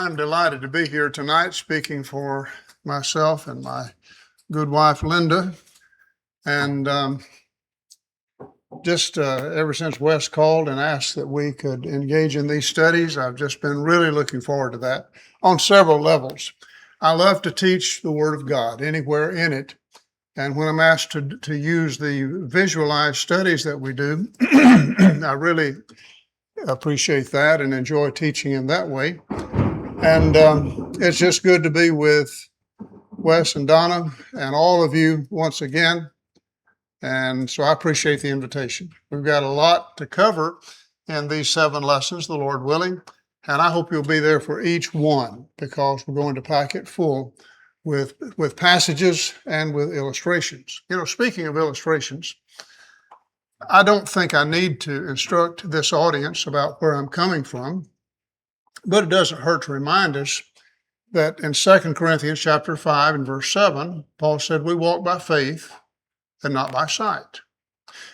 I'm delighted to be here tonight speaking for myself and my good wife, Linda. And ever since Wes called and asked that we could engage in these studies, I've just been really looking forward to that on several levels. I love to teach the Word of God anywhere in it. And when I'm asked to use the visualized studies that we do, I really appreciate that and enjoy teaching in that way. And it's just good to be with Wes and Donna and all of you once again. And so I appreciate the invitation. We've got a lot to cover in these 7 lessons, the Lord willing. And I hope you'll be there for each one because we're going to pack it full with passages and with illustrations. You know, speaking of illustrations, I don't think I need to instruct this audience about where I'm coming from, but it doesn't hurt to remind us that in 2 Corinthians chapter 5 and verse 7, Paul said, we walk by faith and not by sight.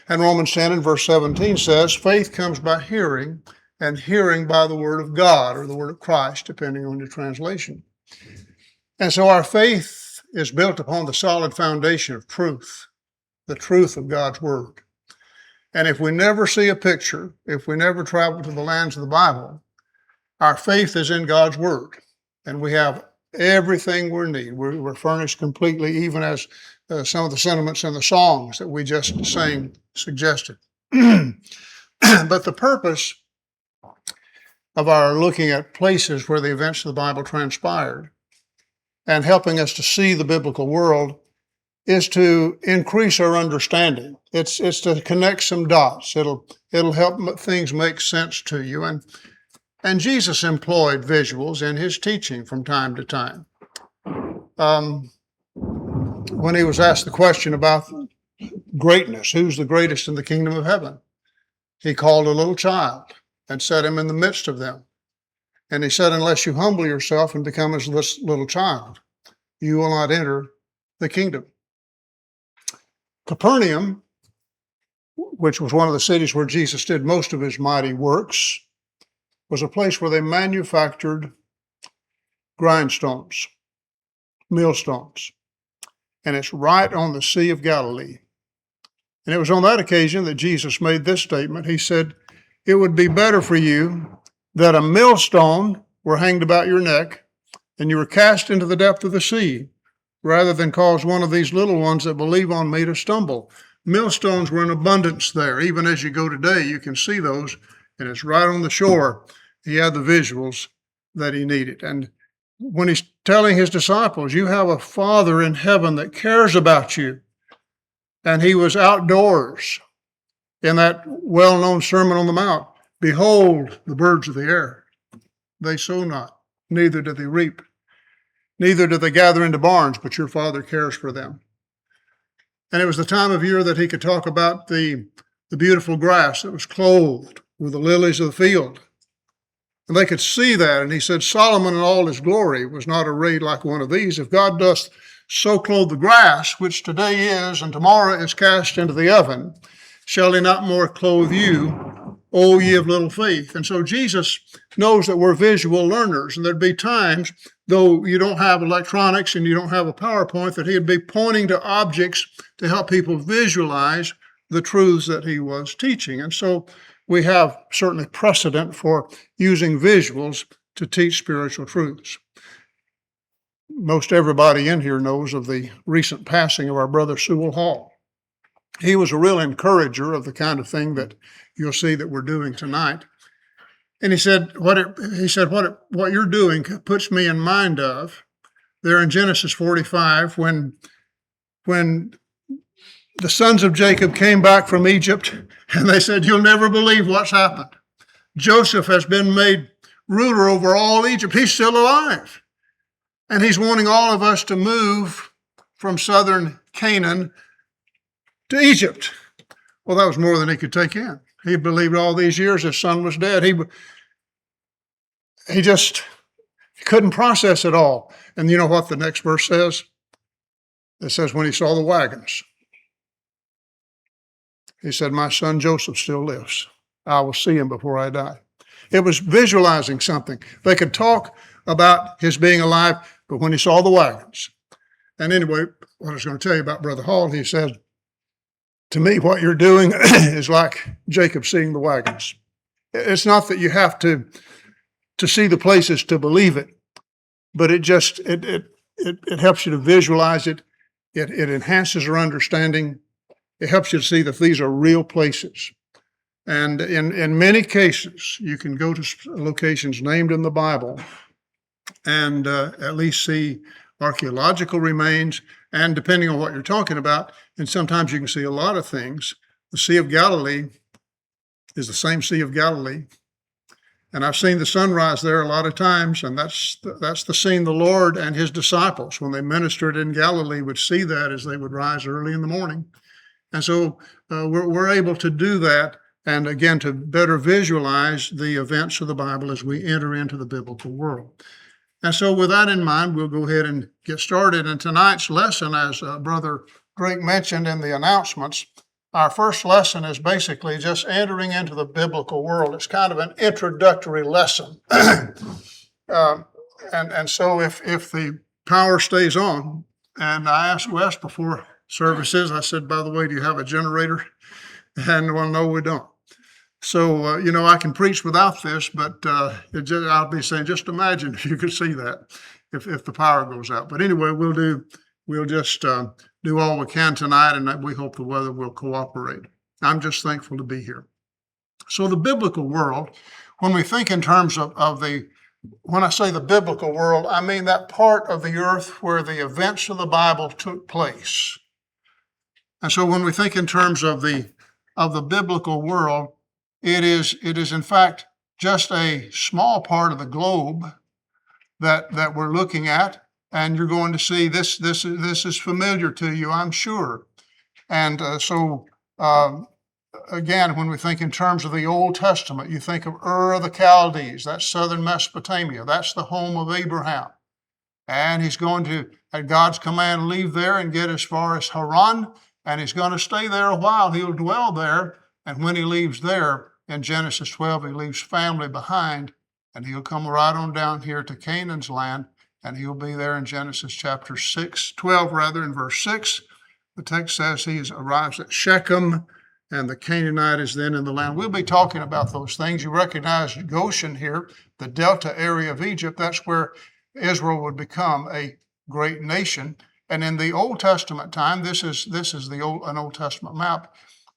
And Romans 10 and verse 17 says, faith comes by hearing, and hearing by the word of God, or the word of Christ, depending on your translation. And so our faith is built upon the solid foundation of truth, the truth of God's word. And if we never see a picture, if we never travel to the lands of the Bible, our faith is in God's word. And we have everything we need. We're furnished completely, even as some of the sentiments in the songs that we just sang suggested. But the purpose of our looking at places where the events of the Bible transpired and helping us to see the biblical world is to increase our understanding. It's to connect some dots. It'll help things make sense to you. And Jesus employed visuals in his teaching from time to time. When he was asked the question about greatness, who's the greatest in the kingdom of heaven? He called a little child and set him in the midst of them. And he said, unless you humble yourself and become as this little child, you will not enter the kingdom. Capernaum, which was one of the cities where Jesus did most of his mighty works, was a place where they manufactured grindstones, millstones. And it's right on the Sea of Galilee. And it was on that occasion that Jesus made this statement. He said, it would be better for you that a millstone were hanged about your neck and you were cast into the depth of the sea, rather than cause one of these little ones that believe on me to stumble. Millstones were in abundance there. Even as you go today, you can see those, and it's right on the shore. He had the visuals that he needed. And when he's telling his disciples, you have a Father in heaven that cares about you, and he was outdoors in that well-known Sermon on the Mount. Behold, the birds of the air. They sow not, neither do they reap. Neither do they gather into barns, but your Father cares for them. And it was the time of year that he could talk about the beautiful grass that was clothed with the lilies of the field. And they could see that. And he said, Solomon in all his glory was not arrayed like one of these. If God doth so clothe the grass, which today is and tomorrow is cast into the oven, shall he not more clothe you, O ye of little faith? And so Jesus knows that we're visual learners, and there'd be times, though you don't have electronics and you don't have a PowerPoint, that he'd be pointing to objects to help people visualize the truths that he was teaching. And so we have certainly precedent for using visuals to teach spiritual truths. Most everybody in here knows of the recent passing of our brother Sewell Hall. He was a real encourager of the kind of thing that you'll see that we're doing tonight. And he said, what you're doing puts me in mind of there in Genesis 45, when the sons of Jacob came back from Egypt, and they said, you'll never believe what's happened. Joseph has been made ruler over all Egypt. He's still alive. And he's wanting all of us to move from southern Canaan to Egypt. Well, that was more than he could take in. He believed all these years his son was dead. He just couldn't process it all. And you know what the next verse says? It says, when he saw the wagons, he said, my son Joseph still lives. I will see him before I die. It was visualizing something. They could talk about his being alive, but when he saw the wagons. And anyway, what I was going to tell you about Brother Hall, he said, to me, what you're doing is like Jacob seeing the wagons. It's not that you have to see the places to believe it, but it helps you to visualize it. It enhances your understanding. It helps you to see that these are real places. And in many cases, you can go to locations named in the Bible and at least see archaeological remains, and depending on what you're talking about, and sometimes you can see a lot of things. The Sea of Galilee is the same Sea of Galilee, and I've seen the sunrise there a lot of times, and that's the scene the Lord and his disciples, when they ministered in Galilee, would see that as they would rise early in the morning. And so we're able to do that, and again, to better visualize the events of the Bible as we enter into the biblical world. And so with that in mind, we'll go ahead and get started. And tonight's lesson, as Brother Drake mentioned in the announcements, our first lesson is basically just entering into the biblical world. It's kind of an introductory lesson. And so if the power stays on, and I asked Wes before services, I said, by the way, do you have a generator? And well, no, we don't. So, I can preach without this, but I'll be saying, just imagine if you could see that if the power goes out. But anyway, we'll just do all we can tonight, and we hope the weather will cooperate. I'm just thankful to be here. So the biblical world, when we think in terms when I say the biblical world, I mean that part of the earth where the events of the Bible took place. And so when we think in terms of the biblical world, it is in fact just a small part of the globe that we're looking at, and you're going to see this is familiar to you, I'm sure. And so again, when we think in terms of the Old Testament, you think of Ur of the Chaldees, that's southern Mesopotamia, that's the home of Abraham. And he's going to, at God's command, leave there and get as far as Haran, and he's going to stay there a while. He'll dwell there. And when he leaves there, in Genesis 12, he leaves family behind, and he'll come right on down here to Canaan's land, and he'll be there in Genesis chapter 12, in verse 6. The text says he arrives at Shechem, and the Canaanite is then in the land. We'll be talking about those things. You recognize Goshen here, the delta area of Egypt. That's where Israel would become a great nation. And in the Old Testament time, this is an Old Testament map.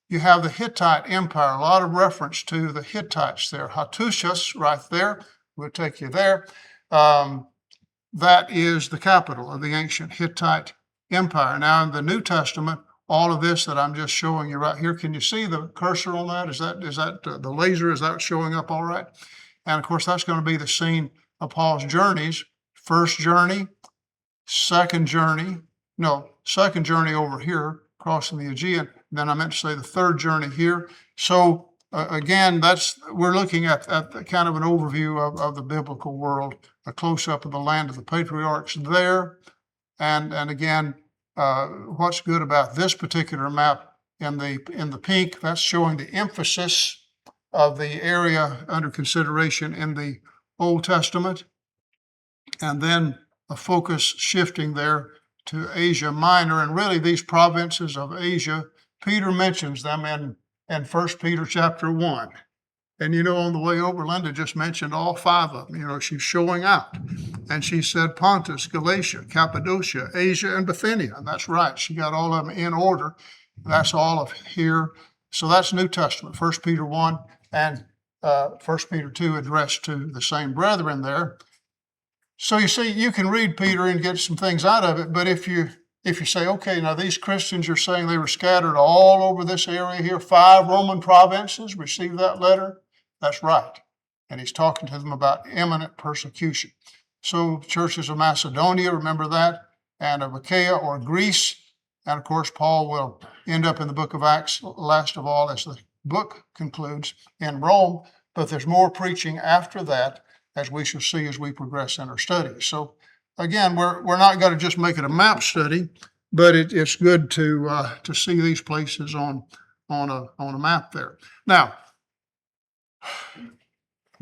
You have the Hittite Empire, a lot of reference to the Hittites there. Hattushas, right there, we'll take you there. That is the capital of the ancient Hittite Empire. Now, in the New Testament, all of this that I'm just showing you right here, can you see the cursor on that? Is that the laser? Is that showing up all right? And of course, that's going to be the scene of Paul's journeys. First journey, second journey over here, crossing the Aegean. Then I meant to say the third journey here. So again, we're looking at kind of an overview of the biblical world, a close-up of the land of the patriarchs there. And again, what's good about this particular map in the pink, that's showing the emphasis of the area under consideration in the Old Testament. And then a focus shifting there to Asia Minor, and really these provinces of Asia, Peter mentions them in 1 Peter chapter 1. And on the way over, Linda just mentioned all five of them. She's showing out. And she said Pontus, Galatia, Cappadocia, Asia, and Bithynia. And that's right. She got all of them in order. That's all of here. So that's New Testament, 1 Peter 1 and 1 Peter 2 addressed to the same brethren there. So you see, you can read Peter and get some things out of it, but if you say, okay, now these Christians, you're saying they were scattered all over this area here, 5 Roman provinces received that letter, that's right. And he's talking to them about imminent persecution. So churches of Macedonia, remember that, and of Achaia or Greece, and of course Paul will end up in the book of Acts, last of all, as the book concludes, in Rome, but there's more preaching after that, as we shall see as we progress in our studies. So again, we're not going to just make it a map study, but it's good to see these places on a map there. Now,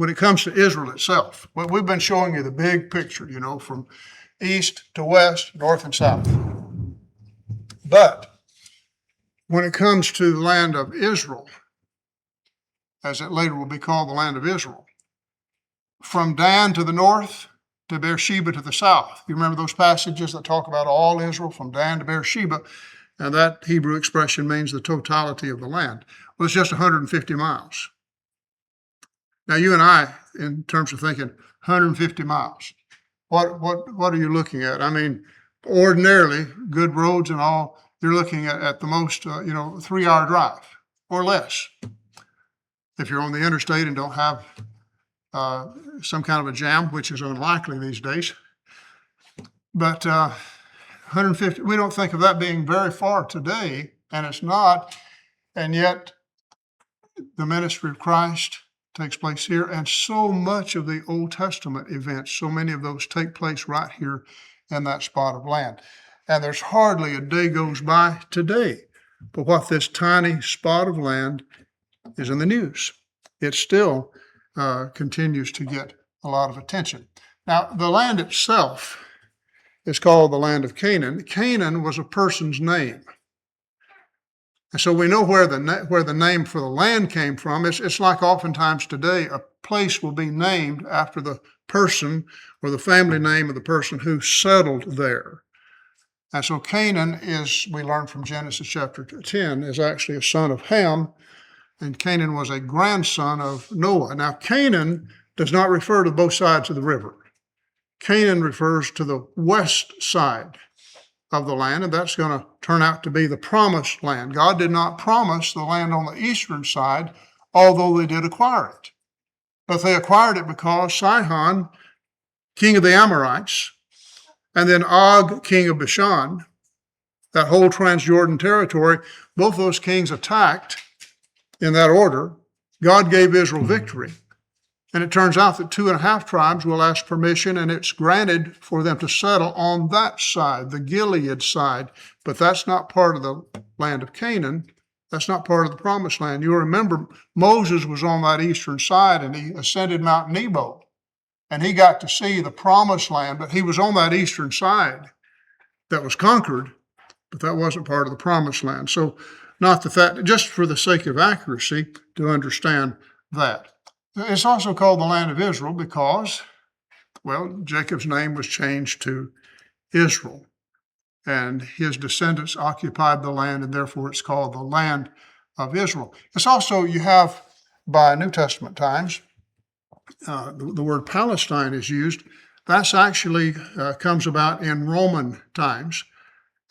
when it comes to Israel itself, well, we've been showing you the big picture, from east to west, north and south. But when it comes to the land of Israel, as it later will be called the land of Israel, from Dan to the north to Beersheba to the south. You remember those passages that talk about all Israel from Dan to Beersheba, and that Hebrew expression means the totality of the land. Well, it's just 150 miles. Now, you and I, in terms of thinking 150 miles, what are you looking at? I mean, ordinarily, good roads and all, you're looking at the most, 3-hour drive or less. If you're on the interstate and don't have some kind of a jam, which is unlikely these days. But 150, we don't think of that being very far today, and it's not. And yet, the ministry of Christ takes place here, and so much of the Old Testament events, so many of those take place right here in that spot of land. And there's hardly a day goes by today but what this tiny spot of land is in the news. It still continues to get a lot of attention. Now, the land itself is called the land of Canaan. Canaan was a person's name. And so we know where the name for the land came from. It's like oftentimes today a place will be named after the person or the family name of the person who settled there. And so Canaan is, we learn from Genesis chapter 10, is actually a son of Ham, and Canaan was a grandson of Noah. Now, Canaan does not refer to both sides of the river. Canaan refers to the west side of the land, and that's going to turn out to be the promised land. God did not promise the land on the eastern side, although they did acquire it. But they acquired it because Sihon, king of the Amorites, and then Og, king of Bashan, that whole Transjordan territory, both those kings attacked in that order. God gave Israel victory. And it turns out that 2.5 tribes will ask permission, and it's granted for them to settle on that side, the Gilead side. But that's not part of the land of Canaan. That's not part of the promised land. You remember Moses was on that eastern side, and he ascended Mount Nebo, and he got to see the promised land, but he was on that eastern side that was conquered, but that wasn't part of the promised land. So not that, just for the sake of accuracy, to understand that. It's also called the land of Israel because, well, Jacob's name was changed to Israel, and his descendants occupied the land, and therefore it's called the land of Israel. It's also, you have, by New Testament times, the word Palestine is used. That's actually comes about in Roman times,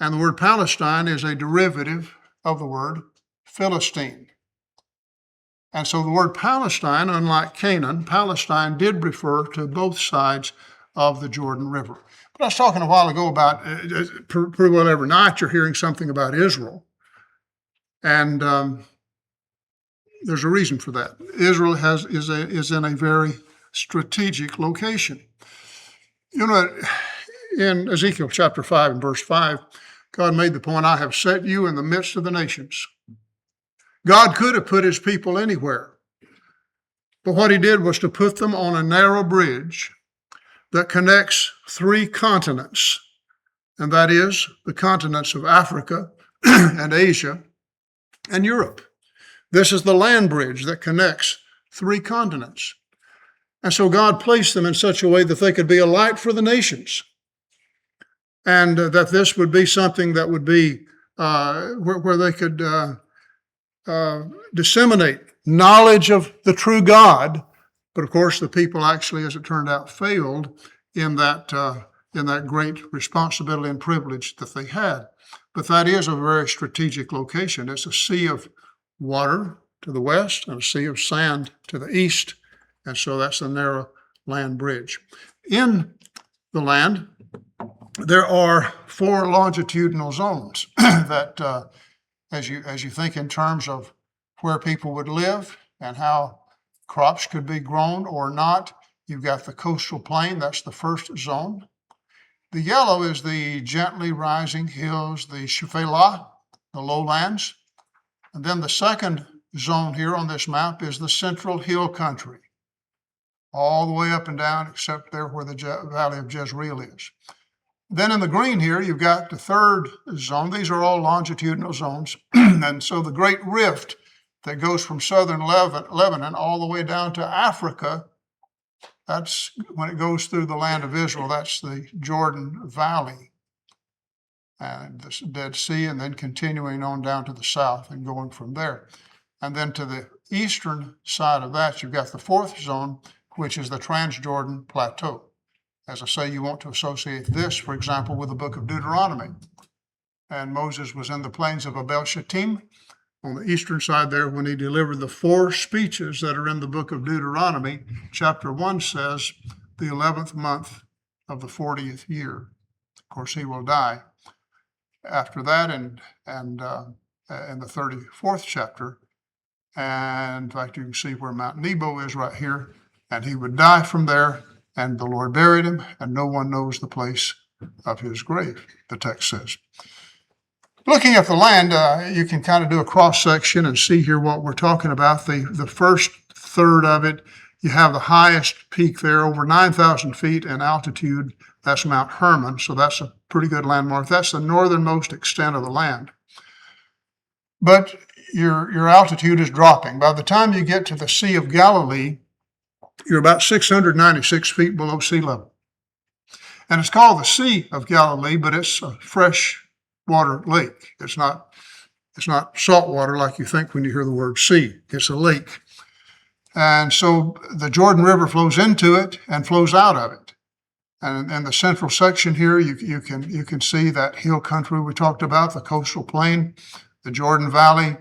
and the word Palestine is a derivative of the word Philistine. And so the word Palestine, unlike Canaan, Palestine did refer to both sides of the Jordan River. But I was talking a while ago about, pretty well every night you're hearing something about Israel. And there's a reason for that. Israel is in a very strategic location. You know, in Ezekiel chapter 5 and verse 5, God made the point, I have set you in the midst of the nations. God could have put his people anywhere, but what he did was to put them on a narrow bridge that connects 3 continents, and that is the continents of Africa and Asia and Europe. This is the land bridge that connects 3 continents. And so God placed them in such a way that they could be a light for the nations, and that this would be something that would be where they could disseminate knowledge of the true God. But of course, the people actually, as it turned out, failed in that great responsibility and privilege that they had. But that is a very strategic location. It's a sea of water to the west and a sea of sand to the east. And so that's the narrow land bridge. In the land, there are 4 longitudinal zones that, as you think in terms of where people would live and how crops could be grown or not, you've got the coastal plain, that's the first zone. The yellow is the gently rising hills, the Shephelah, the lowlands. And then the second zone here on this map is the central hill country. all the way up and down, except there where the Valley of Jezreel is. Then in the green here, you've got the third zone. These are all longitudinal zones. And so the Great Rift that goes from southern Lebanon all the way down to Africa, that's when it goes through the land of Israel, that's the Jordan Valley and the Dead Sea, and then continuing on down to the south and going from there. And then to the eastern side of that, you've got the fourth zone, which is the Transjordan Plateau. As I say, you want to associate this, for example, with the book of Deuteronomy. And Moses was in the plains of Abel Shittim on the eastern side there when he delivered the 4 speeches that are in the book of Deuteronomy. Chapter 1 says, the 11th month of the 40th year. Of course, he will die after that and in the 34th chapter. And in fact, you can see where Mount Nebo is right here. And he would die from there, and the Lord buried him, and no one knows the place of his grave, the text says. Looking at the land, you can kind of do a cross-section and see here what we're talking about. The first third of it, you have the highest peak there, over 9,000 feet in altitude. That's Mount Hermon, so that's a pretty good landmark. That's the northernmost extent of the land. But your altitude is dropping. By the time you get to the Sea of Galilee, you're about 696 feet below sea level. And it's called the Sea of Galilee, but it's a freshwater lake. It's not salt water like you think when you hear the word sea. It's a lake. And so the Jordan River flows into it and flows out of it. And in the central section here, you can see that hill country we talked about, the coastal plain, the Jordan Valley.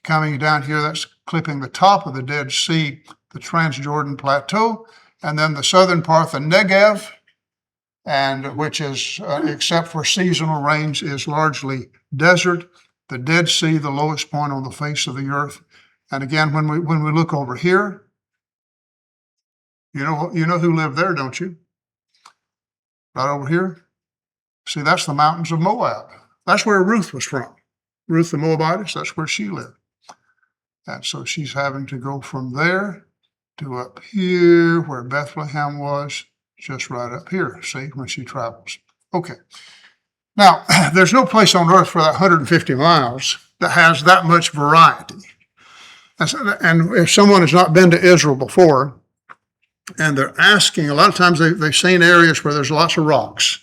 Coming down here, that's clipping the top of the Dead Sea, the Transjordan Plateau, and then the southern part, the Negev, and which is, except for seasonal rains, is largely desert. The Dead Sea, the lowest point on the face of the earth. And again, when we look over here, you know who lived there, don't you? Right over here. See, that's the mountains of Moab. That's where Ruth was from. Ruth the Moabitess, that's where she lived. And so she's having to go from there to up here where Bethlehem was, just right up here, see, when she travels. Okay. Now, there's no place on earth for that 150 miles that has that much variety. And if someone has not been to Israel before, and they're asking, a lot of times they've seen areas where there's lots of rocks,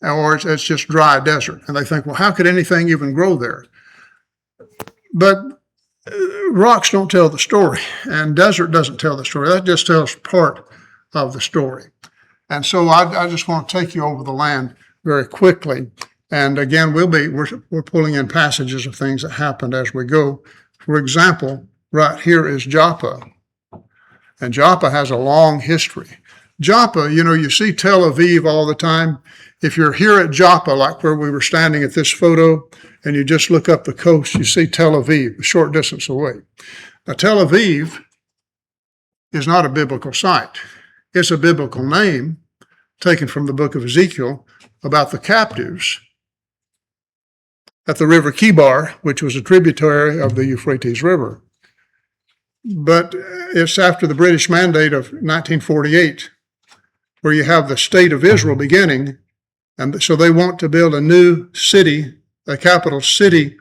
or it's just dry desert. And they think, well, how could anything even grow there? But rocks don't tell the story, and desert doesn't tell the story. That just tells part of the story. And so I just want to take you over the land very quickly. And again, we're pulling in passages of things that happened as we go. For example, right here is Joppa. And Joppa has a long history. Joppa, you see Tel Aviv all the time. If you're here at Joppa, like where we were standing at this photo, and you just look up the coast, you see Tel Aviv, a short distance away. Now, Tel Aviv is not a biblical site. It's a biblical name taken from the book of Ezekiel about the captives at the river Kibar, which was a tributary of the Euphrates River. But it's after the British Mandate of 1948, where you have the state of Israel beginning, and so they want to build a new city, a capital city,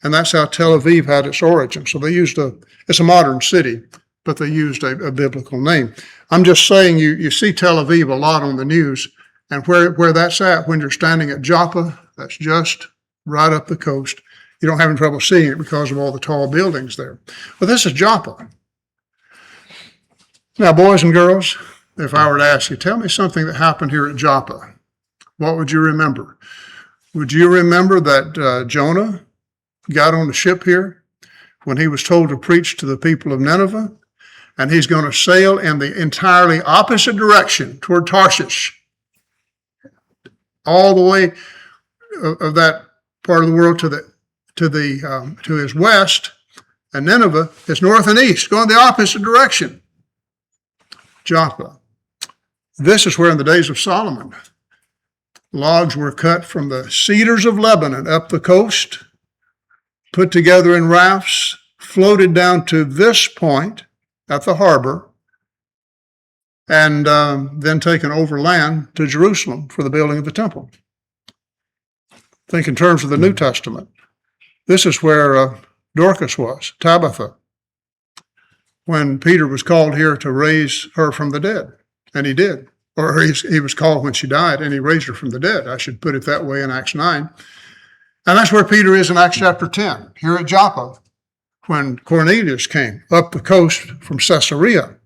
and that's how Tel Aviv had its origin. So they used it's a modern city, but they used a biblical name. I'm just saying you see Tel Aviv a lot on the news, and where that's at when you're standing at Joppa, that's just right up the coast. You don't have any trouble seeing it because of all the tall buildings there. Well, this is Joppa. Now, boys and girls, if I were to ask you, tell me something that happened here at Joppa, what would you remember? Would you remember that Jonah got on the ship here when he was told to preach to the people of Nineveh? And he's going to sail in the entirely opposite direction toward Tarshish, all the way of that part of the world to his west, and Nineveh is north and east, going the opposite direction. Joppa. This is where in the days of Solomon, logs were cut from the cedars of Lebanon up the coast, put together in rafts, floated down to this point at the harbor, and then taken overland to Jerusalem for the building of the temple. Think in terms of the New Testament. This is where Dorcas was, Tabitha, when Peter was called here to raise her from the dead, and he did. Or he was called when she died, and he raised her from the dead. I should put it that way in Acts 9. And that's where Peter is in Acts chapter 10, here at Joppa, when Cornelius came up the coast from Caesarea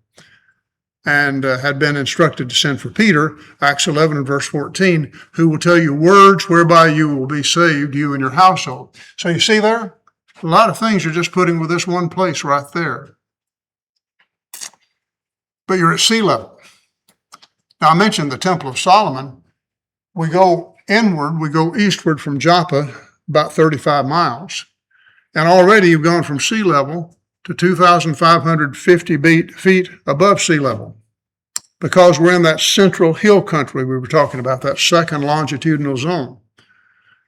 and had been instructed to send for Peter, Acts 11 and verse 14, who will tell you words whereby you will be saved, you and your household. So you see there, a lot of things you're just putting with this one place right there. But you're at sea level. Now, I mentioned the Temple of Solomon. We go inward, we go eastward from Joppa, about 35 miles. And already you've gone from sea level to 2,550 feet above sea level, because we're in that central hill country we were talking about, that second longitudinal zone.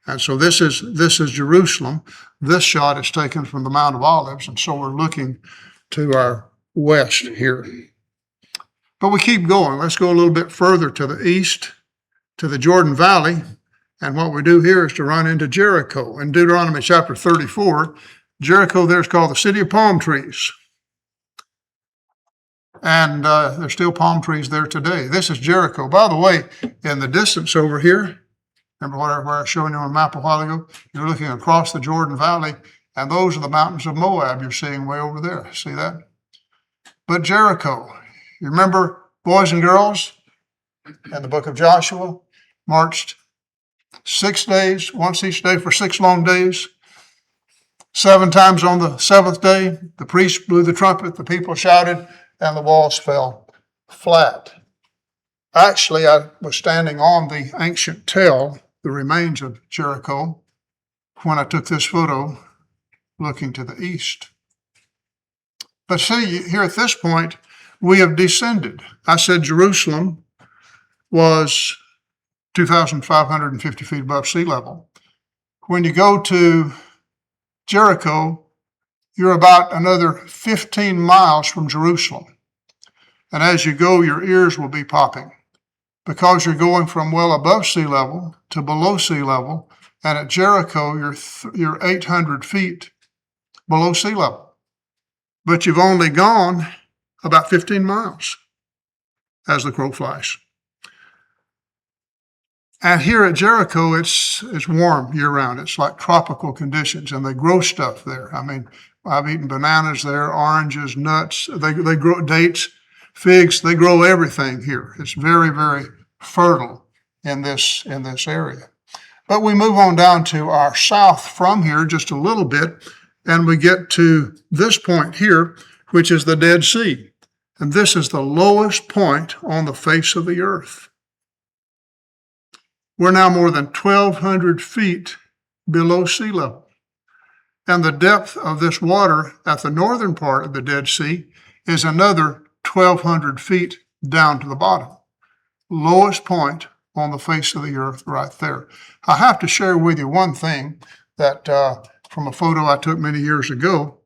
And so this is Jerusalem. This shot is taken from the Mount of Olives, and so we're looking to our west here. But we keep going. Let's go a little bit further to the east, to the Jordan Valley. And what we do here is to run into Jericho. In Deuteronomy chapter 34, Jericho there is called the city of palm trees. And there's still palm trees there today. This is Jericho. By the way, in the distance over here, remember where I was showing you on a map a while ago? You're looking across the Jordan Valley, and those are the mountains of Moab you're seeing way over there. See that? But Jericho, you remember boys and girls in the book of Joshua marched 6 days, once each day for 6 long days. 7 times on the 7th day, the priest blew the trumpet, the people shouted, and the walls fell flat. Actually, I was standing on the ancient tell, the remains of Jericho, when I took this photo looking to the east. But see, here at this point, we have descended. I said Jerusalem was 2,550 feet above sea level. When you go to Jericho, you're about another 15 miles from Jerusalem. And as you go, your ears will be popping, because you're going from well above sea level to below sea level. And at Jericho, you're 800 feet below sea level. But you've only gone about 15 miles as the crow flies. And here at Jericho, it's warm year-round. It's like tropical conditions, and they grow stuff there. I mean, I've eaten bananas there, oranges, nuts. They grow dates, figs. They grow everything here. It's very, very fertile in this area. But we move on down to our south from here just a little bit, and we get to this point here, which is the Dead Sea. And this is the lowest point on the face of the earth. We're now more than 1,200 feet below sea level. And the depth of this water at the northern part of the Dead Sea is another 1,200 feet down to the bottom. Lowest point on the face of the earth right there. I have to share with you one thing that from a photo I took many years ago,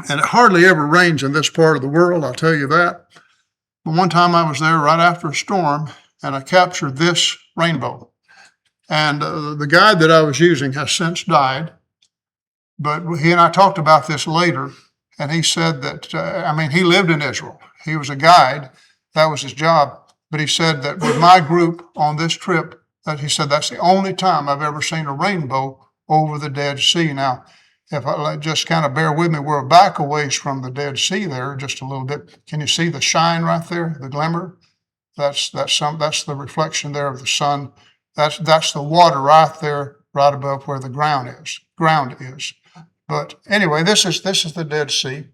and it hardly ever rains in this part of the world, I'll tell you that. But one time I was there right after a storm, and I captured this rainbow. And the guide that I was using has since died, but he and I talked about this later, and he said that, he lived in Israel. He was a guide. That was his job. But he said that with my group on this trip, that he said that's the only time I've ever seen a rainbow over the Dead Sea. Now, if I just kind of bear with me, we're back a ways from the Dead Sea there, just a little bit. Can you see the shine right there, the glimmer? That's the reflection there of the sun. That's the water right there, right above where the ground is. But anyway, this is the Dead Sea,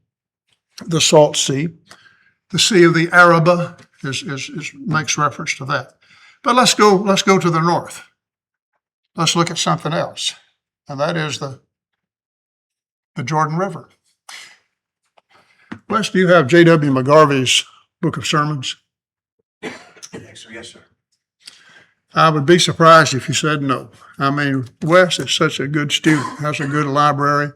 the Salt Sea. The Sea of the Arabah makes reference to that. But let's go to the north. Let's look at something else, and that is the Jordan River. Wes, do you have J.W. McGarvey's Book of Sermons? Yes, sir. I would be surprised if you said no. I mean, Wes is such a good student, has a good library.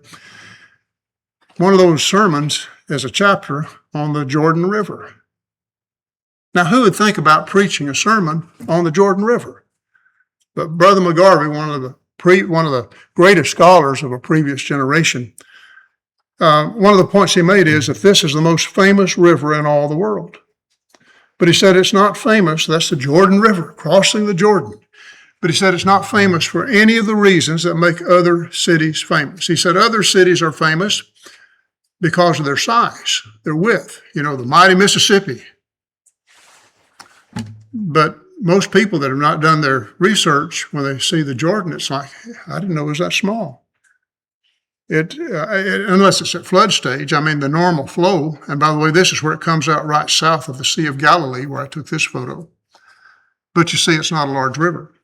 One of those sermons is a chapter on the Jordan River. Now, who would think about preaching a sermon on the Jordan River? But Brother McGarvey, one of the greatest scholars of a previous generation, one of the points he made is that this is the most famous river in all the world. But he said it's not famous. That's the Jordan River, crossing the Jordan. But he said it's not famous for any of the reasons that make other cities famous. He said other cities are famous because of their size, their width. You know, the mighty Mississippi. But most people that have not done their research, when they see the Jordan, it's like, I didn't know it was that small. Unless it's at flood stage, I mean the normal flow. And by the way, this is where it comes out right south of the Sea of Galilee, where I took this photo. But you see, it's not a large river.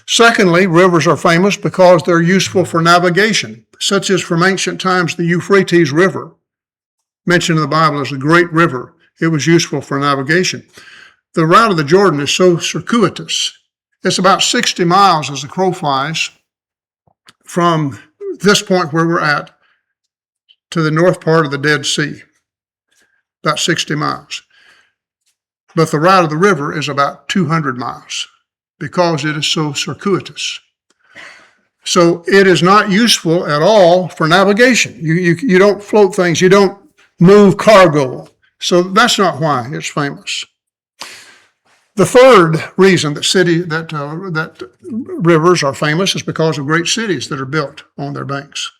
Secondly, rivers are famous because they're useful for navigation, such as from ancient times the Euphrates River, mentioned in the Bible as a great river. It was useful for navigation. The route of the Jordan is so circuitous. It's about 60 miles as the crow flies from this point where we're at to the north part of the Dead Sea, about 60 miles. But the route of the river is about 200 miles because it is so circuitous. So it is not useful at all for navigation. You don't float things, you don't move cargo. So that's not why it's famous. The third reason that rivers are famous is because of great cities that are built on their banks.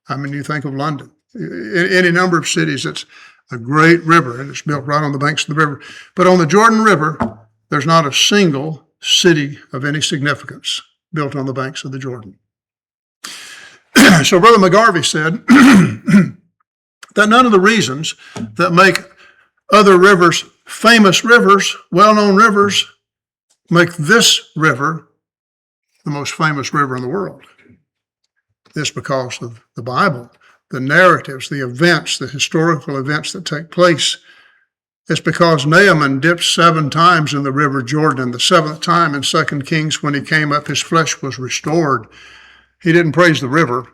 I mean, you think of London, any number of cities, it's a great river and it's built right on the banks of the river. But on the Jordan River, there's not a single city of any significance built on the banks of the Jordan. So Brother McGarvey said that none of the reasons that make other rivers famous rivers, well-known rivers, make this river the most famous river in the world. It's because of the Bible, the narratives, the events, the historical events that take place. It's because Naaman dipped 7 times in the river Jordan. The 7th time in 2 Kings, when he came up, his flesh was restored. He didn't praise the river,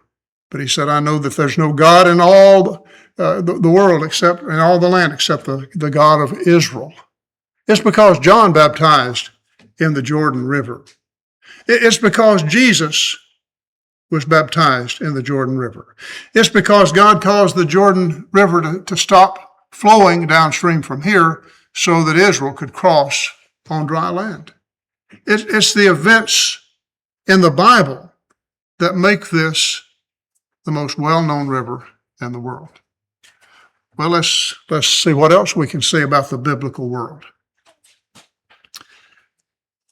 but he said, I know that there's no God in all the world except, in all the land except the God of Israel. It's because John baptized in the Jordan River. It's because Jesus was baptized in the Jordan River. It's because God caused the Jordan River to stop flowing downstream from here so that Israel could cross on dry land. It's the events in the Bible that make this the most well-known river in the world. Well, let's see what else we can say about the biblical world.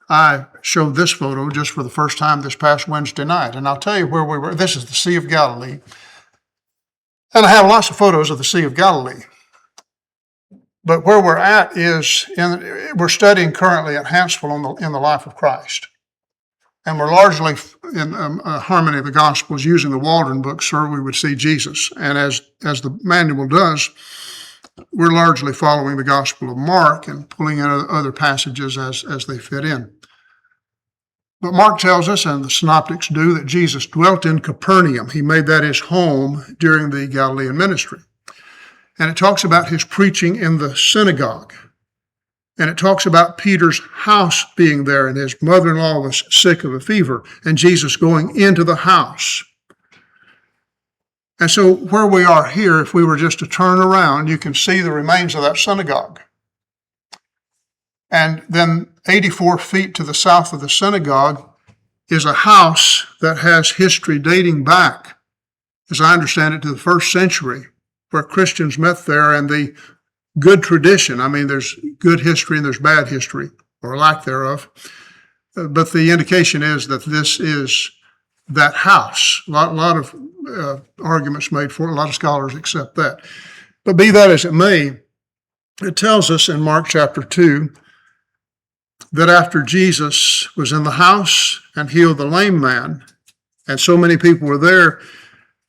I showed this photo just for the first time this past Wednesday night, and I'll tell you where we were. This is the Sea of Galilee, and I have lots of photos of the Sea of Galilee. But where we're at is, we're studying currently at Hansville in the life of Christ. And we're largely in harmony of the Gospels using the Mauldin book, so we would see Jesus. And as the manual does, we're largely following the Gospel of Mark and pulling in other passages as they fit in. But Mark tells us, and the synoptics do, that Jesus dwelt in Capernaum. He made that his home during the Galilean ministry. And it talks about his preaching in the synagogue. And it talks about Peter's house being there, and his mother-in-law was sick of a fever, and Jesus going into the house. And so where we are here, if we were just to turn around, you can see the remains of that synagogue. And then 84 feet to the south of the synagogue is a house that has history dating back, as I understand it, to the 1st century, where Christians met there, and the good tradition. I mean, there's good history and there's bad history, or lack thereof. But the indication is that this is that house. A lot of arguments made for it. A lot of scholars accept that. But be that as it may, it tells us in Mark chapter 2 that after Jesus was in the house and healed the lame man, and so many people were there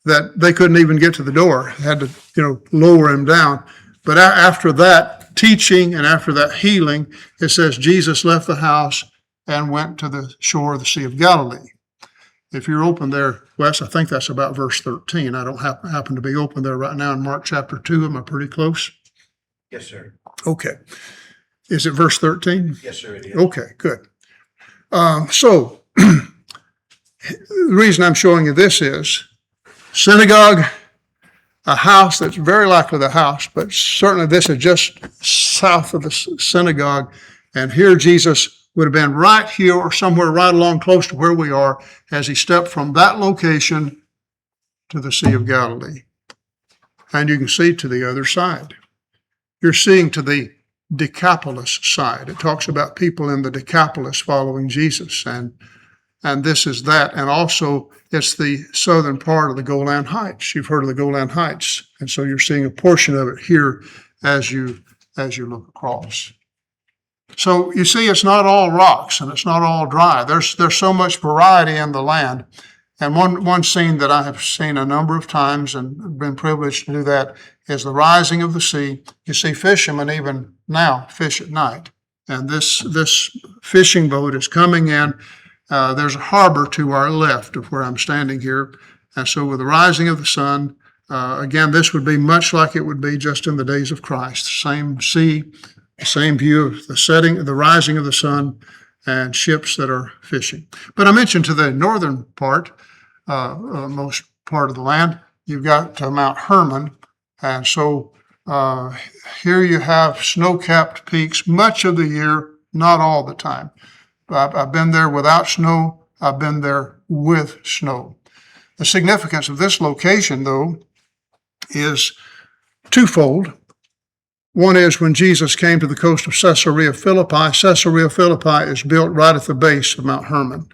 that they couldn't even get to the door, they had to, lower him down. But after that teaching and after that healing, it says Jesus left the house and went to the shore of the Sea of Galilee. If you're open there, Wes, I think that's about verse 13. I don't happen to be open there right now in Mark chapter 2. Am I pretty close? Yes, sir. Okay. Is it verse 13? Yes, sir, it is. Okay, good. So the reason I'm showing you this is synagogue, a house that's very likely the house, but certainly this is just south of the synagogue. And here Jesus would have been right here or somewhere right along close to where we are as he stepped from that location to the Sea of Galilee. And you can see to the other side. You're seeing to the Decapolis side. It talks about people in the Decapolis following Jesus, and this is that. And also, it's the southern part of the Golan Heights. You've heard of the Golan Heights, and so you're seeing a portion of it here as you look across. So you see, it's not all rocks and it's not all dry. There's so much variety in the land. And one scene that I have seen a number of times and been privileged to do that is the rising of the sea. You see fishermen even now fish at night. And this fishing boat is coming in. There's a harbor to our left of where I'm standing here. And so with the rising of the sun, again, this would be much like it would be just in the days of Christ. Same sea, the same view of the setting, the rising of the sun, and ships that are fishing. But I mentioned to the northern part, most part of the land, you've got Mount Hermon. And so here you have snow-capped peaks much of the year, not all the time. I've been there without snow. I've been there with snow. The significance of this location, though, is twofold. One is when Jesus came to the coast of Caesarea Philippi is built right at the base of Mount Hermon.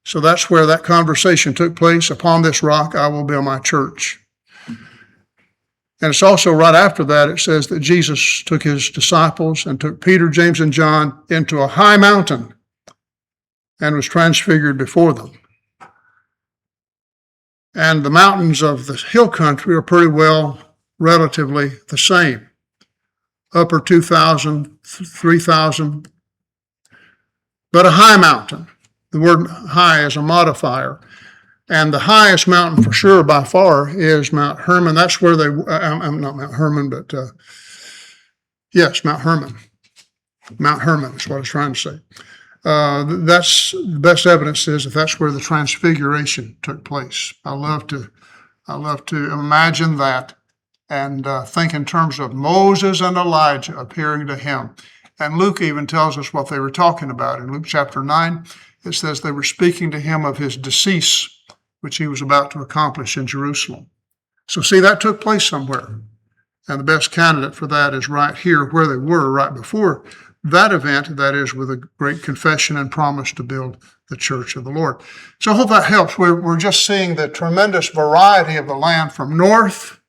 So that's where that conversation took place. Upon this rock, I will build my church. And it's also right after that, it says that Jesus took his disciples and took Peter, James, and John into a high mountain and was transfigured before them. And the mountains of the hill country are pretty well relatively the same. Upper 2,000, 3,000, but a high mountain. The word high is a modifier. And the highest mountain for sure by far is Mount Hermon. That's where not Mount Hermon, but yes, Mount Hermon. Mount Hermon is what I was trying to say. That's the best evidence is that that's where the transfiguration took place. I love to imagine that and think in terms of Moses and Elijah appearing to him. And Luke even tells us what they were talking about. In Luke chapter 9, it says they were speaking to him of his decease, which he was about to accomplish in Jerusalem. So see, that took place somewhere. And the best candidate for that is right here where they were right before that event, that is with a great confession and promise to build the church of the Lord. So I hope that helps. We're just seeing the tremendous variety of the land from north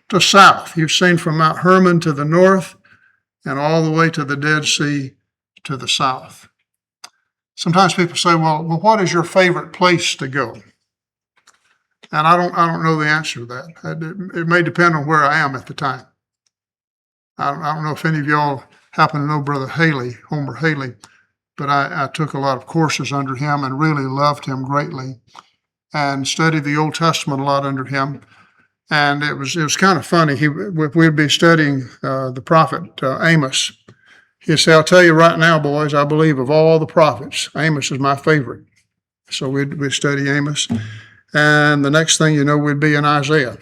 to south. You've seen from Mount Hermon to the north and all the way to the Dead Sea to the south. Sometimes people say, well, what is your favorite place to go? And I don't know the answer to that. It may depend on where I am at the time. I don't know if any of y'all happen to know Brother Haley, Homer Haley, but I took a lot of courses under him and really loved him greatly and studied the Old Testament a lot under him. And it was kind of funny. We'd be studying the prophet Amos. He'd say, I'll tell you right now, boys, I believe of all the prophets, Amos is my favorite. So we'd study Amos. And the next thing you know, we'd be in Isaiah.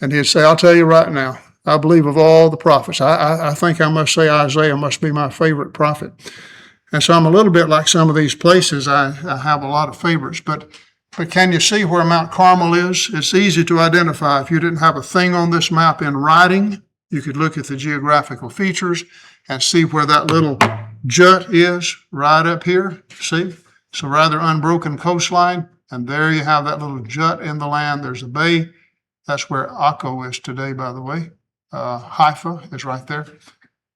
And he'd say, I'll tell you right now, I believe of all the prophets. I think I must say Isaiah must be my favorite prophet. And so I'm a little bit like some of these places. I have a lot of favorites. But can you see where Mount Carmel is? It's easy to identify. If you didn't have a thing on this map in writing, you could look at the geographical features and see where that little jut is right up here. See? It's a rather unbroken coastline. And there you have that little jut in the land. There's a bay. That's where Akko is today, by the way. Haifa is right there.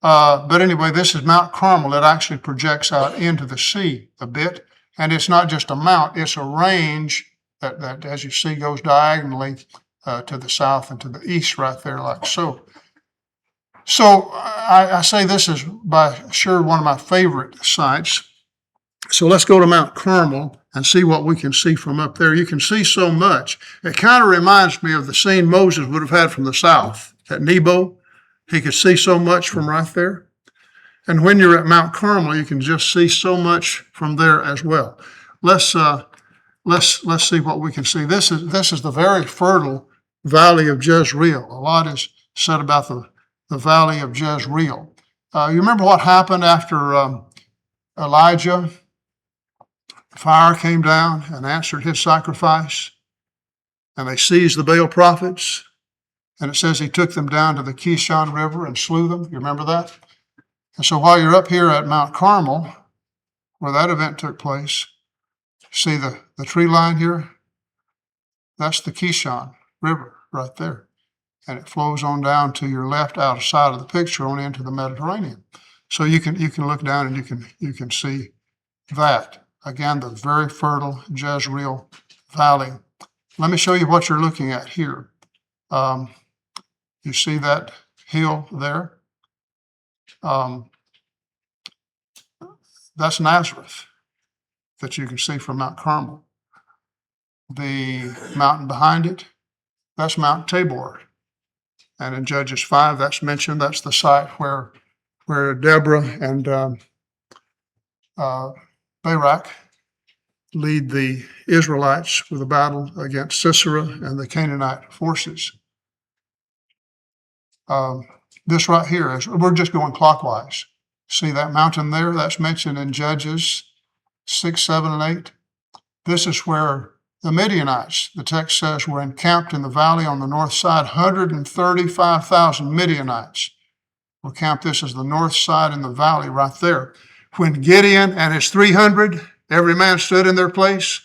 But anyway, this is Mount Carmel. It actually projects out into the sea a bit. And it's not just a mount, it's a range that as you see, goes diagonally to the south and to the east right there like so. So I say this is by sure one of my favorite sites. So let's go to Mount Carmel and see what we can see from up there. You can see so much. It kind of reminds me of the scene Moses would have had from the south at Nebo. He could see so much from right there. And when you're at Mount Carmel, you can just see so much from there as well. Let's see what we can see. This is the very fertile valley of Jezreel. A lot is said about the valley of Jezreel. You remember what happened after Elijah? Fire came down and answered his sacrifice, and they seized the Baal prophets, and it says he took them down to the Kishon River and slew them. You remember that? And so while you're up here at Mount Carmel, where that event took place, see the tree line here? That's the Kishon River right there. And it flows on down to your left outside of the picture on into the Mediterranean. So you can look down and you can see that. Again, the very fertile Jezreel Valley. Let me show you what you're looking at here. You see that hill there? That's Nazareth that you can see from Mount Carmel. The mountain behind it, that's Mount Tabor. And in Judges 5, that's mentioned. That's the site where Deborah and Barak lead the Israelites with a battle against Sisera and the Canaanite forces. This right here, we're just going clockwise. See that mountain there? That's mentioned in Judges 6, 7, and 8. This is where the Midianites, the text says, were encamped in the valley on the north side. 135,000 Midianites were camped. This is the north side in the valley right there. When Gideon and his 300, every man stood in their place,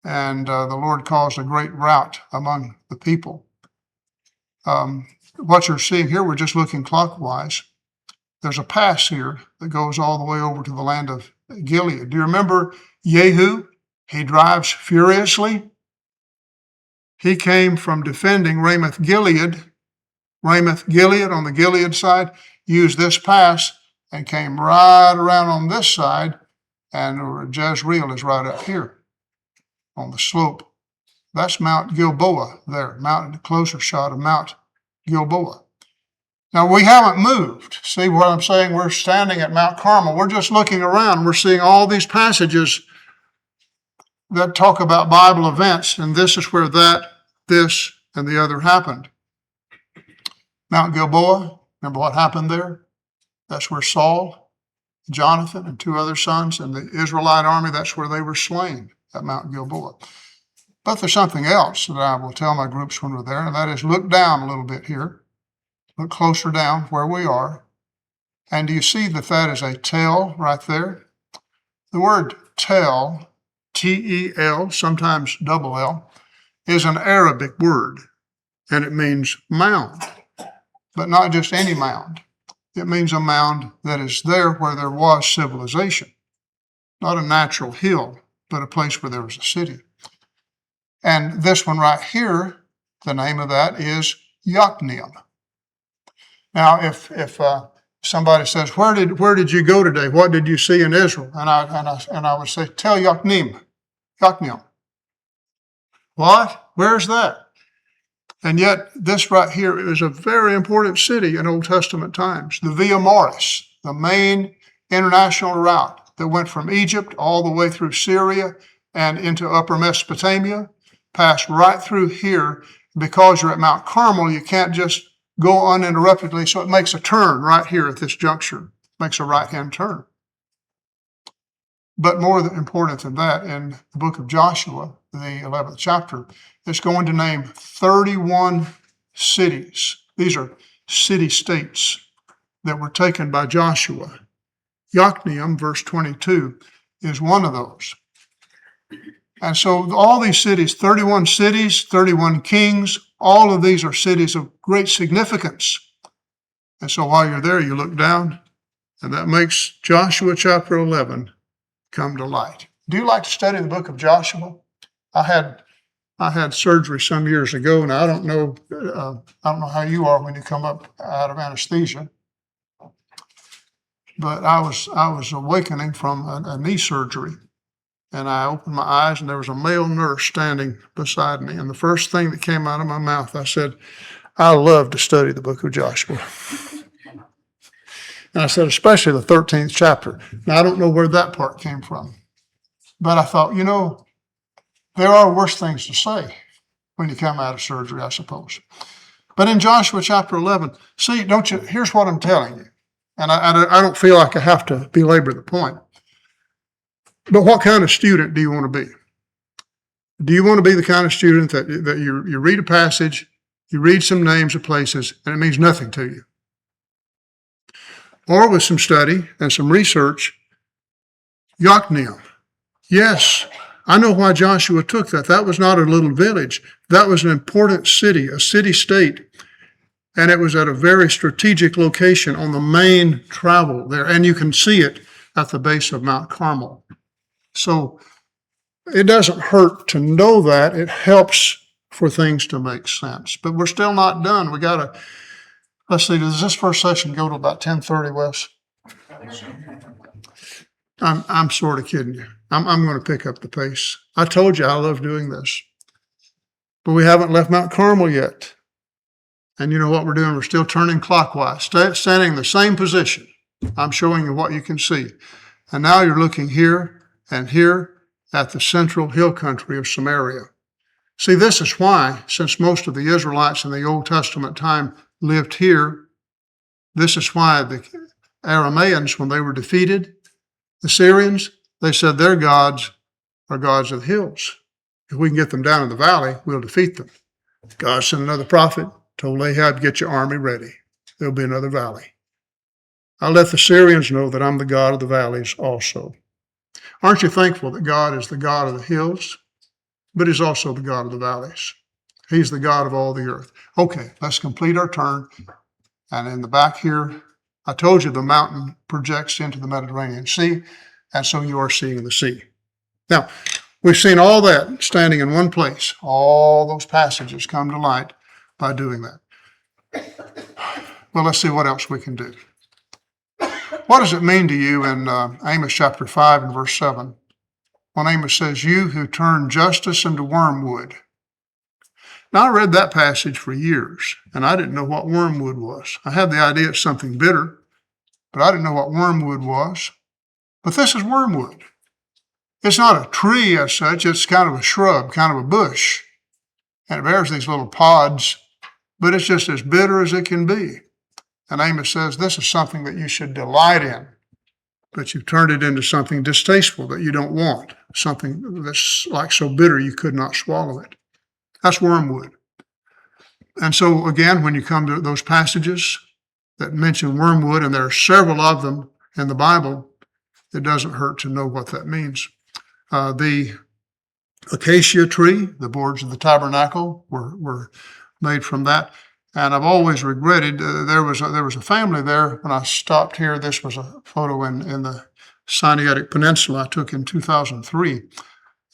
and the Lord caused a great rout among the people. What you're seeing here, we're just looking clockwise. There's a pass here that goes all the way over to the land of Gilead. Do you remember Jehu? He drives furiously. He came from defending Ramoth Gilead. Ramoth Gilead on the Gilead side used this pass and came right around on this side, and Jezreel is right up here on the slope. That's Mount Gilboa there, a closer shot of Mount Gilboa. Now, we haven't moved. See what I'm saying? We're standing at Mount Carmel. We're just looking around. We're seeing all these passages that talk about Bible events, and this is where this, and the other happened. Mount Gilboa, remember what happened there? That's where Saul, Jonathan, and 2 other sons, and the Israelite army, that's where they were slain, at Mount Gilboa. But there's something else that I will tell my groups when we're there, and that is look down a little bit here. Look closer down where we are. And do you see that is a tel right there? The word tel, T-E-L, sometimes double L, is an Arabic word, and it means mound, but not just any mound. It means a mound that is there where there was civilization, not a natural hill, but a place where there was a city. And this one right here, the name of that is Yokneam. Now, if somebody says, where did you go today? What did you see in Israel? And I would say, tell Yokneam. What? Where's that? And yet, this right here is a very important city in Old Testament times. The Via Maris, the main international route that went from Egypt all the way through Syria and into upper Mesopotamia, passed right through here. Because you're at Mount Carmel, you can't just go uninterruptedly, so it makes a turn right here at this juncture, makes a right-hand turn. But more important than that, in the book of Joshua, the 11th chapter, it's going to name 31 cities. These are city-states that were taken by Joshua. Yokneam, verse 22, is one of those. And so all these cities, 31 kings, all of these are cities of great significance. And so while you're there, you look down, and that makes Joshua chapter 11 come to light. Do you like to study the book of Joshua? I had surgery some years ago, and I don't know how you are when you come up out of anesthesia. But I was awakening from a knee surgery. And I opened my eyes, and there was a male nurse standing beside me. And the first thing that came out of my mouth, I said, I love to study the book of Joshua. And I said, especially the 13th chapter. Now, I don't know where that part came from. But I thought, there are worse things to say when you come out of surgery, I suppose. But in Joshua chapter 11, see, here's what I'm telling you. And I don't feel like I have to belabor the point. But what kind of student do you want to be? Do you want to be the kind of student that you read a passage, you read some names of places, and it means nothing to you? Or with some study and some research, Yokneam. Yes, I know why Joshua took that. That was not a little village. That was an important city, a city-state. And it was at a very strategic location on the main travel there. And you can see it at the base of Mount Carmel. So it doesn't hurt to know that. It helps for things to make sense. But we're still not done. Let's see, does this first session go to about 10:30, Wes? I'm sort of kidding you. I'm going to pick up the pace. I told you I love doing this. But we haven't left Mount Carmel yet. And you know what we're doing? We're still turning clockwise, standing in the same position. I'm showing you what you can see. And now you're looking here and here at the central hill country of Samaria. See, this is why, since most of the Israelites in the Old Testament time lived here, this is why the Aramaeans, when they were defeated, the Syrians, they said their gods are gods of the hills. If we can get them down in the valley, we'll defeat them. God sent another prophet, told Ahab, get your army ready. There'll be another valley. I'll let the Syrians know that I'm the God of the valleys also. Aren't you thankful that God is the God of the hills, but He's also the God of the valleys? He's the God of all the earth. Okay, let's complete our turn. And in the back here, I told you the mountain projects into the Mediterranean Sea, and so you are seeing the sea. Now, we've seen all that standing in one place. All those passages come to light by doing that. Well, let's see what else we can do. What does it mean to you in Amos chapter 5 and verse 7? When Amos says, you who turn justice into wormwood. Now, I read that passage for years, and I didn't know what wormwood was. I had the idea it's something bitter, but I didn't know what wormwood was. But this is wormwood. It's not a tree as such. It's kind of a shrub, kind of a bush. And it bears these little pods, but it's just as bitter as it can be. And Amos says this is something that you should delight in, but you've turned it into something distasteful that you don't want, something that's like so bitter you could not swallow it. That's wormwood. And so again, when you come to those passages that mention wormwood, and there are several of them in the Bible, it doesn't hurt to know what that means. The acacia tree, the boards of the tabernacle were made from that. And I've always regretted, there was a family there when I stopped here. This was a photo in the Sinaitic Peninsula I took in 2003.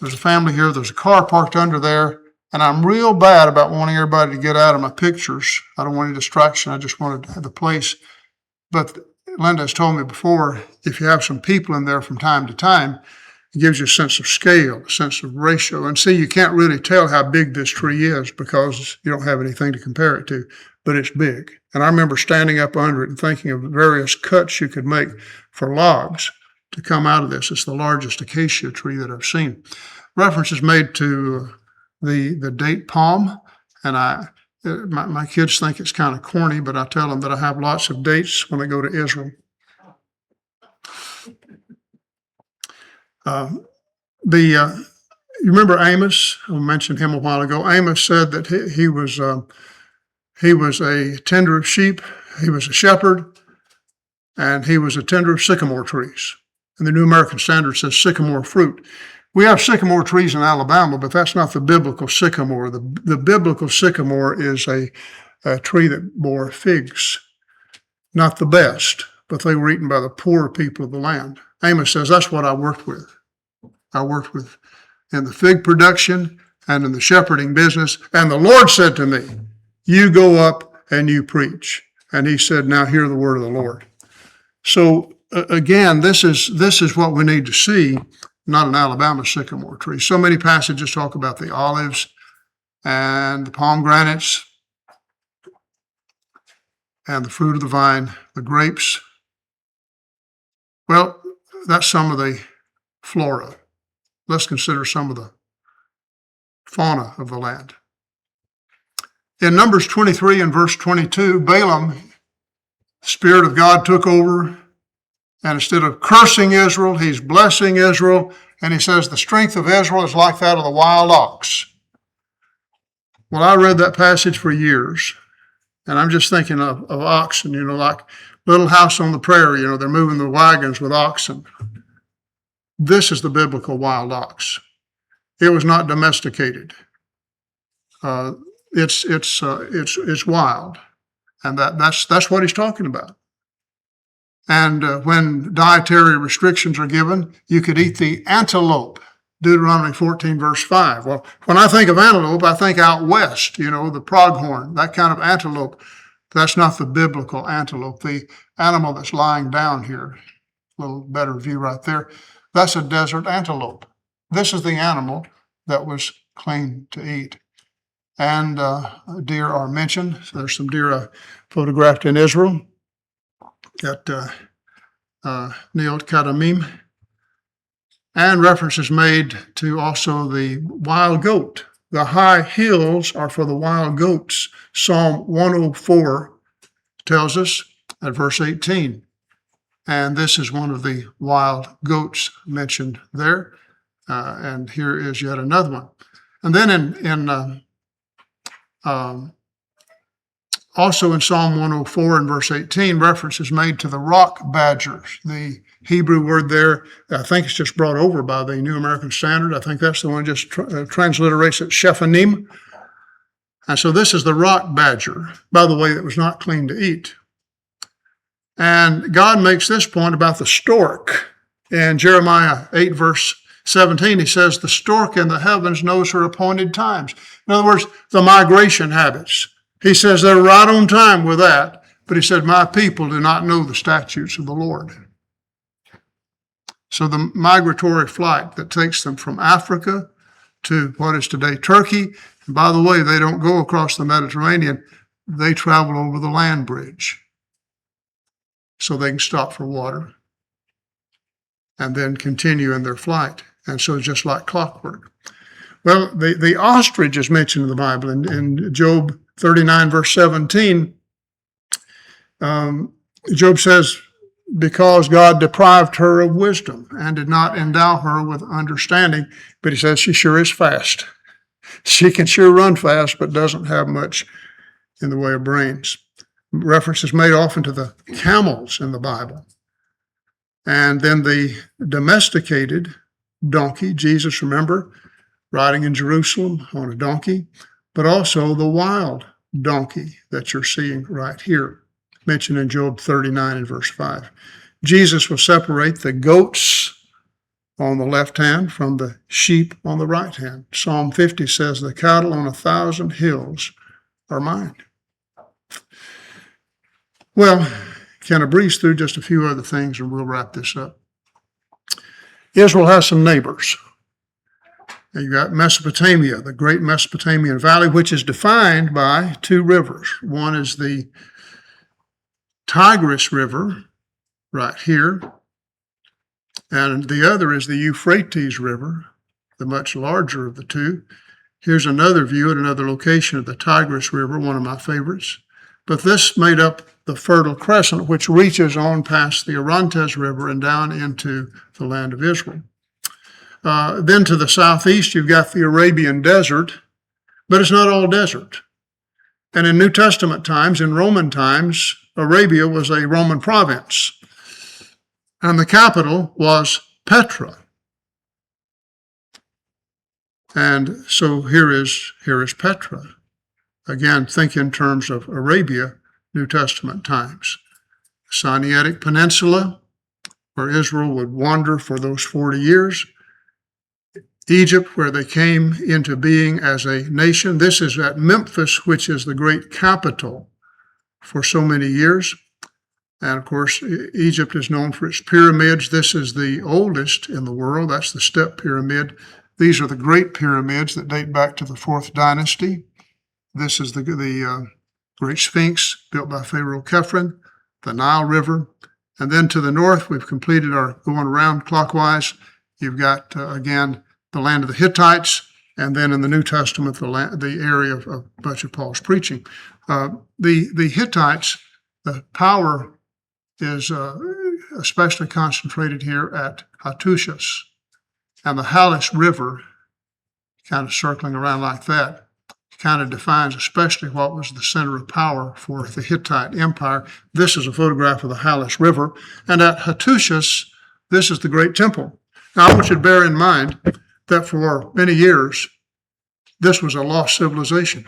There's a family here. There's a car parked under there. And I'm real bad about wanting everybody to get out of my pictures. I don't want any distraction. I just wanted to have the place. But Linda has told me before, if you have some people in there from time to time, it gives you a sense of scale, a sense of ratio. And see, you can't really tell how big this tree is because you don't have anything to compare it to, but it's big. And I remember standing up under it and thinking of various cuts you could make for logs to come out of this. It's the largest acacia tree that I've seen. Reference is made to the date palm, and my kids think it's kind of corny, but I tell them that I have lots of dates when I go to Israel. You remember Amos? I mentioned him a while ago. Amos said that he was a tender of sheep, he was a shepherd, and he was a tender of sycamore trees. And the New American Standard says sycamore fruit. We have sycamore trees in Alabama, but that's not the biblical sycamore. The biblical sycamore is a tree that bore figs. Not the best, but they were eaten by the poor people of the land. Amos says, that's what I worked with. I worked with in the fig production and in the shepherding business. And the Lord said to me, you go up and you preach. And he said, now hear the word of the Lord. So again, this is what we need to see. Not an Alabama sycamore tree. So many passages talk about the olives and the pomegranates and the fruit of the vine, the grapes, Well, that's some of the flora. Let's consider some of the fauna of the land. In Numbers 23 and verse 22, Balaam, the Spirit of God took over, and instead of cursing Israel, he's blessing Israel, and he says the strength of Israel is like that of the wild ox. Well, I read that passage for years, and I'm just thinking of oxen, like Little House on the Prairie, they're moving the wagons with oxen. This is the biblical wild ox. It was not domesticated. It's wild, and that's what he's talking about. And when dietary restrictions are given, you could eat the antelope. Deuteronomy 14, verse 5. Well, when I think of antelope, I think out west, the pronghorn, that kind of antelope. That's not the biblical antelope. The animal that's lying down here, a little better view right there, that's a desert antelope. This is the animal that was clean to eat. And deer are mentioned. So there's some deer photographed in Israel at Neot Kadamim. And reference is made to also the wild goat. The high hills are for the wild goats. Psalm 104 tells us at verse 18. And this is one of the wild goats mentioned there. And here is yet another one. And then also in Psalm 104 and verse 18, reference is made to the rock badgers. The Hebrew word there, I think it's just brought over by the New American Standard. I think that's the one just transliterates it, Shephanim. And so this is the rock badger, by the way, that was not clean to eat. And God makes this point about the stork. In Jeremiah 8, verse 17, he says, the stork in the heavens knows her appointed times. In other words, the migration habits. He says they're right on time with that, but he said, my people do not know the statutes of the Lord. So the migratory flight that takes them from Africa to what is today Turkey, and by the way, they don't go across the Mediterranean, they travel over the land bridge so they can stop for water and then continue in their flight. And so it's just like clockwork. Well, the ostrich is mentioned in the Bible. In Job 39, verse 17, Job says, because God deprived her of wisdom and did not endow her with understanding, but he says she sure is fast. She can sure run fast, but doesn't have much in the way of brains. Reference is made often to the camels in the Bible. And then the domesticated donkey, Jesus, remember, riding in Jerusalem on a donkey, but also the wild donkey that you're seeing right here, mentioned in Job 39 and verse 5. Jesus will separate the goats on the left hand from the sheep on the right hand. Psalm 50 says, the cattle on 1,000 hills are mine. Well, kind of breeze through just a few other things and we'll wrap this up. Israel has some neighbors. You got Mesopotamia, the great Mesopotamian valley, which is defined by two rivers. One is the Tigris River, right here, and the other is the Euphrates River, the much larger of the two. Here's another view at another location of the Tigris River, one of my favorites. But this made up the Fertile Crescent, which reaches on past the Orontes River and down into the land of Israel. Then to the southeast, you've got the Arabian Desert, but it's not all desert. And in New Testament times, in Roman times, Arabia was a Roman province, and the capital was Petra. And so here is Petra. Again, think in terms of Arabia, New Testament times. Sinaitic Peninsula, where Israel would wander for those 40 years. Egypt, where they came into being as a nation. This is at Memphis, which is the great capital for so many years. And of course, Egypt is known for its pyramids. This is the oldest in the world. That's the Step Pyramid. These are the Great Pyramids that date back to the 4th dynasty. This is the Great Sphinx built by Pharaoh Khephren, the Nile River, And then to the north, we've completed our going around clockwise. You've got, again, the land of the Hittites, and then in the New Testament, the area of much of Paul's preaching. The Hittites, the power is especially concentrated here at Hattusis, and the Halys River, kind of circling around like that, kind of defines especially what was the center of power for the Hittite Empire. This is a photograph of the Halys River, and at Hattusis, this is the great temple. Now, I want you to bear in mind that for many years, this was a lost civilization.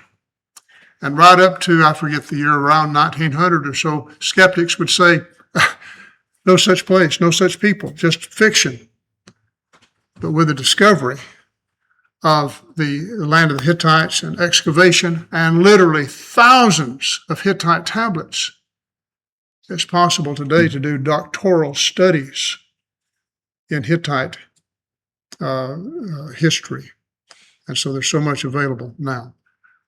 And right up to, I forget the year, around 1900 or so, skeptics would say, no such place, no such people, just fiction. But with the discovery of the land of the Hittites and excavation and literally thousands of Hittite tablets, it's possible today to do doctoral studies in Hittite history. And so there's so much available now.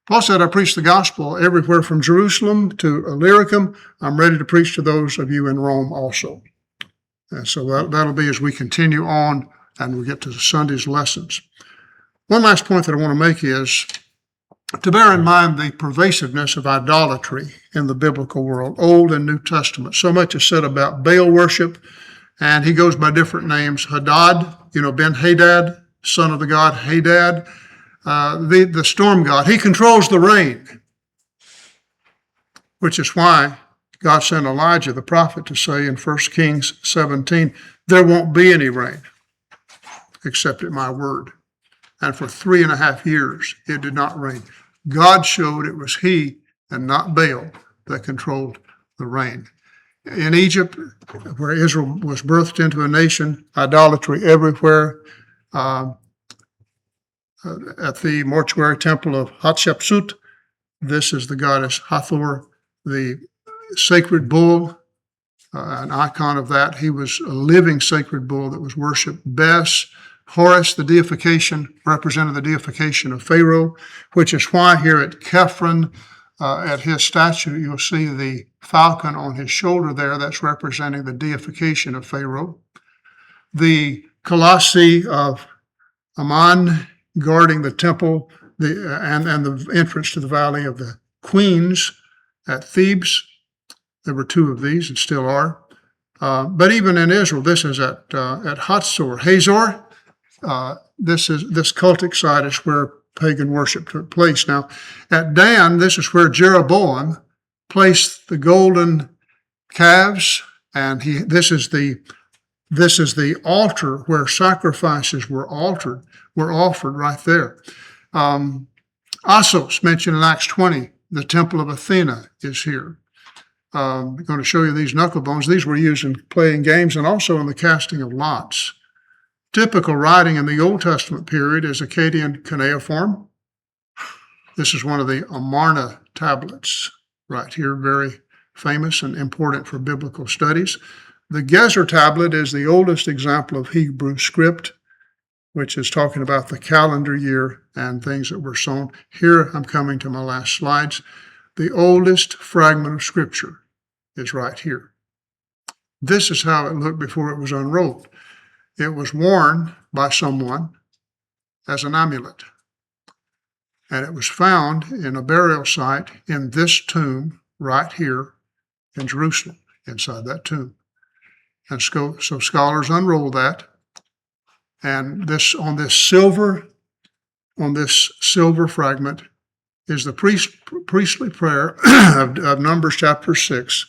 Paul said, I preach the gospel everywhere from Jerusalem to Illyricum. I'm ready to preach to those of you in Rome also. And so that'll be as we continue on and we get to Sunday's lessons. One last point that I want to make is to bear in mind the pervasiveness of idolatry in the biblical world, Old and New Testament. So much is said about Baal worship, and he goes by different names. Hadad, Ben-Hadad, son of the god Hadad, the storm god. He controls the rain, which is why God sent Elijah, the prophet, to say in 1 Kings 17, there won't be any rain except at my word. And for 3.5 years, it did not rain. God showed it was he and not Baal that controlled the rain. In Egypt, where Israel was birthed into a nation, idolatry everywhere. At the mortuary temple of Hatshepsut, this is the goddess Hathor, the sacred bull, an icon of that. He was a living sacred bull that was worshipped. Bes, Horus, the deification, represented the deification of Pharaoh, which is why here at Kephren, at his statue, you'll see the falcon on his shoulder there. That's representing the deification of Pharaoh. The colossi of Ammon guarding the temple and the entrance to the Valley of the Queens at Thebes. There were 2 of these and still are. But even in Israel, this is at Hazor. This cultic site is where pagan worship took place. Now, at Dan, this is where Jeroboam placed the golden calves, and this is the altar where sacrifices were offered right there. Assos, mentioned in Acts 20, the temple of Athena is here. I'm going to show you these knuckle bones. These were used in playing games and also in the casting of lots. Typical writing in the Old Testament period is Akkadian cuneiform. This is one of the Amarna tablets right here, very famous and important for biblical studies. The Gezer tablet is the oldest example of Hebrew script, which is talking about the calendar year and things that were sown. Here, I'm coming to my last slides. The oldest fragment of scripture is right here. This is how it looked before it was unrolled. It was worn by someone as an amulet. And it was found in a burial site in this tomb right here in Jerusalem, inside that tomb. And so scholars unroll that. And on this silver fragment is the priestly prayer of Numbers chapter 6.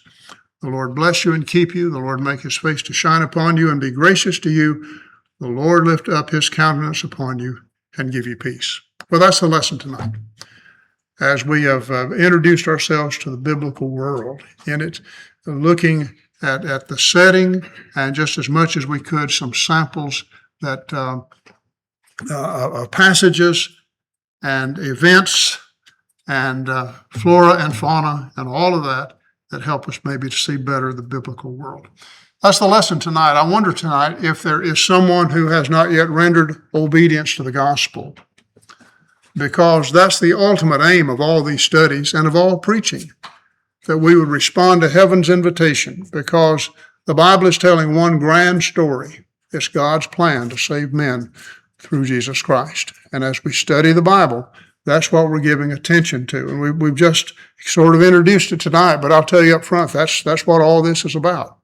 The Lord bless you and keep you. The Lord make his face to shine upon you and be gracious to you. The Lord lift up his countenance upon you and give you peace. Well, that's the lesson tonight. As we have introduced ourselves to the biblical world in it, looking at the setting and just as much as we could, some samples that of passages and events and flora and fauna and all of that help us maybe to see better the biblical world. That's the lesson tonight. I wonder tonight if there is someone who has not yet rendered obedience to the gospel, because that's the ultimate aim of all these studies and of all preaching, that we would respond to heaven's invitation, because The Bible is telling one grand story. It's God's plan to save men through Jesus Christ. And as we study the Bible, that's what we're giving attention to. And we've just sort of introduced it tonight, but I'll tell you up front, that's what all this is about.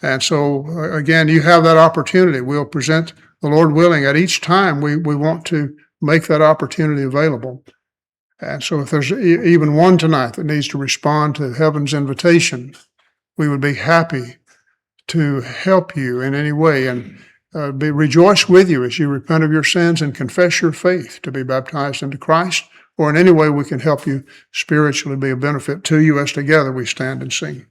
And so, again, you have that opportunity. We'll present, the Lord willing, at each time we want to make that opportunity available. And so if there's even one tonight that needs to respond to heaven's invitation, we would be happy to help you in any way and rejoice with you as you repent of your sins and confess your faith to be baptized into Christ, or in any way we can help you spiritually be a benefit to you as together we stand and sing.